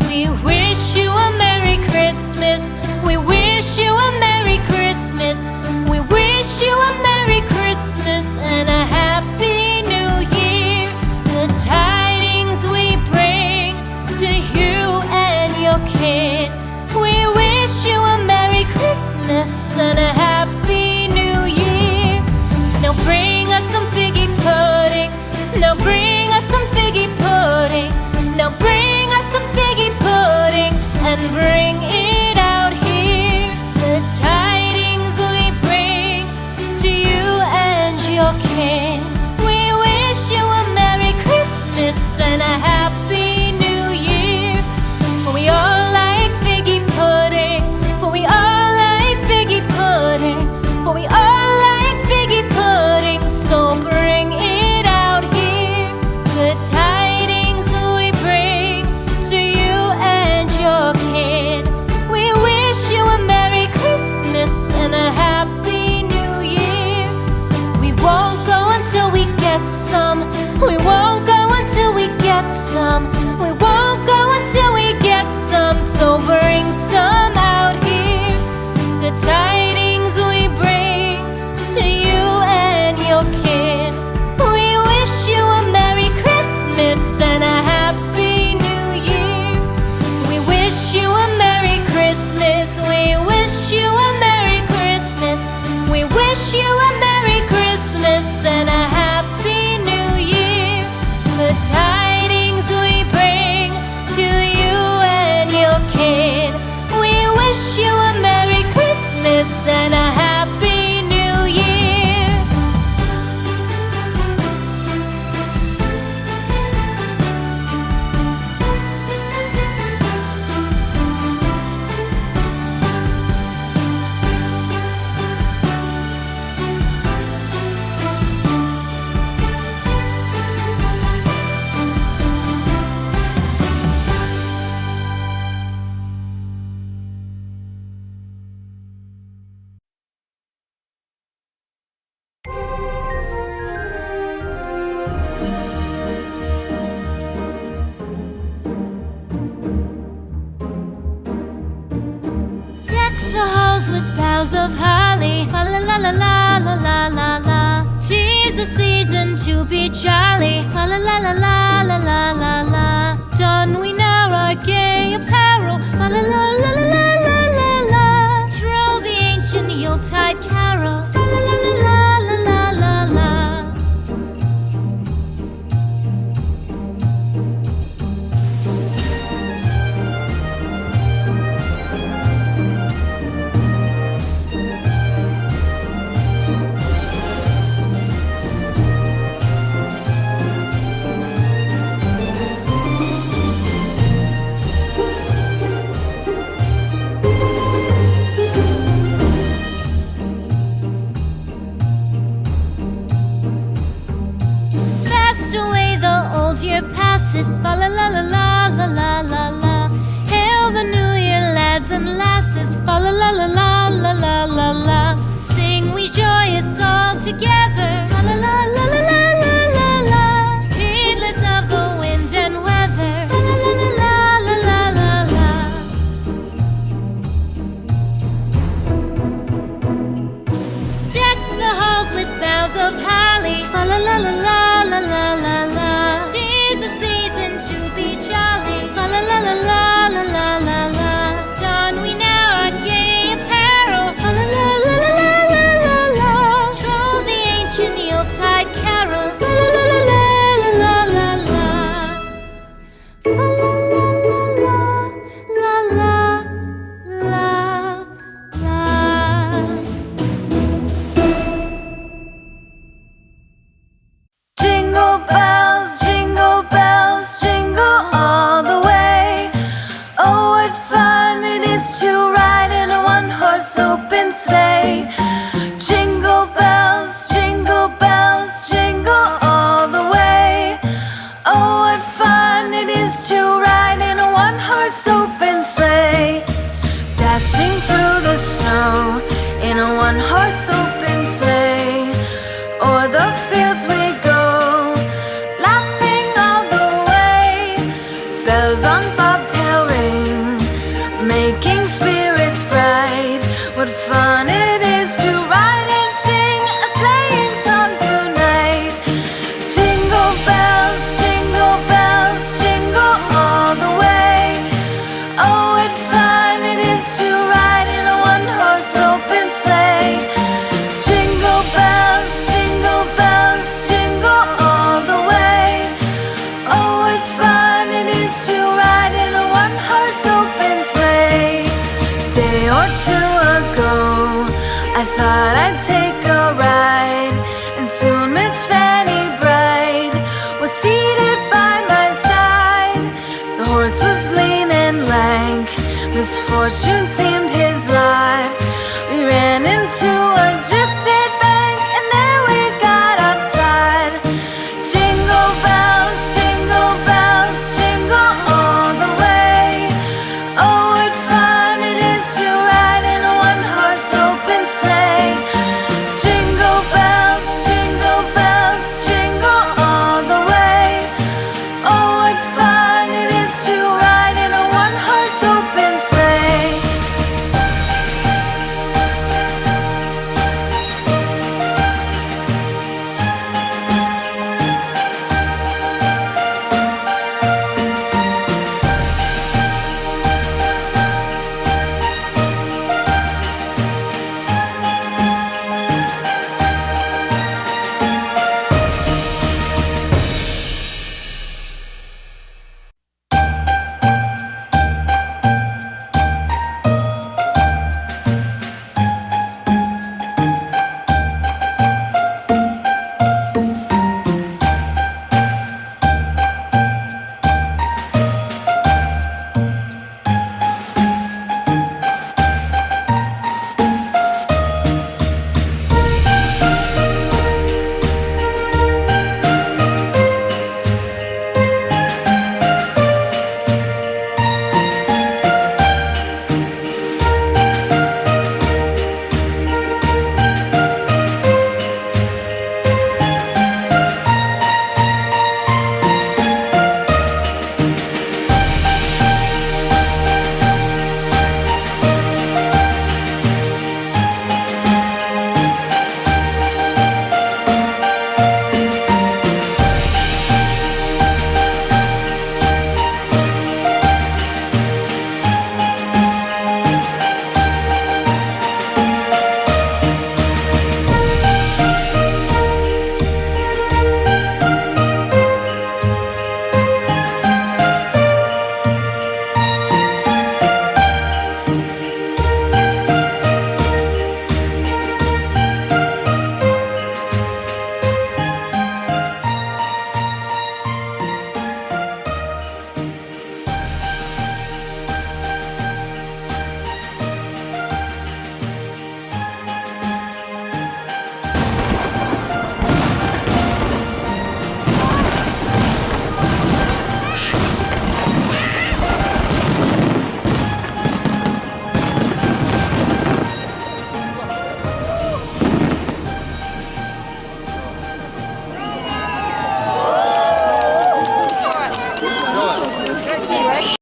We wish you a Merry Christmas. We wish you a Merry Christmas. We wish you a Merry Christmas and a Happy New Year. The tidings we bring to you and your kid. We wish you a Merry Christmas and a Happy New Year. Now bring us some figgy pudding. Now bring us some figgy pudding. Now bring us some figgy pudding and bring it out here. The tidings we bring to you and your kin. We wish you a Merry Christmas and a Happy New Year. For we all like figgy pudding. For we all like figgy pudding. For we all like figgy pudding. So bring it out here. The tidings we bring to you and your kid. We wish you a Merry Christmas and a Happy New Year. We won't go until we get some. We won't go until we get some. We won't go until we get some. So bring some out here. The tidings we bring to you and your kid. We wish you a Merry Christmas and a Happy New Year. We wish you a Merry Christmas. We wish you a Merry Christmas. We wish you a Merry Christmas and a Happy New Year. The tidings we bring to you and your kid. We wish you a Merry Christmas and a Happy New Year. Deck the halls with boughs of holly. Fa la la la la la la la la. 'Tis the season to be jolly. Fa la la la la la la la la. Don we now our gay apparel. Fa la la la la la la la la. Troll the ancient Yuletide carol. Fa la la la la la la la la. Fast away the old year passes. Fa la la la la la la la la. Hail the new year, lads and lasses. Fa la la la la la la la la. Sing we joyous all together.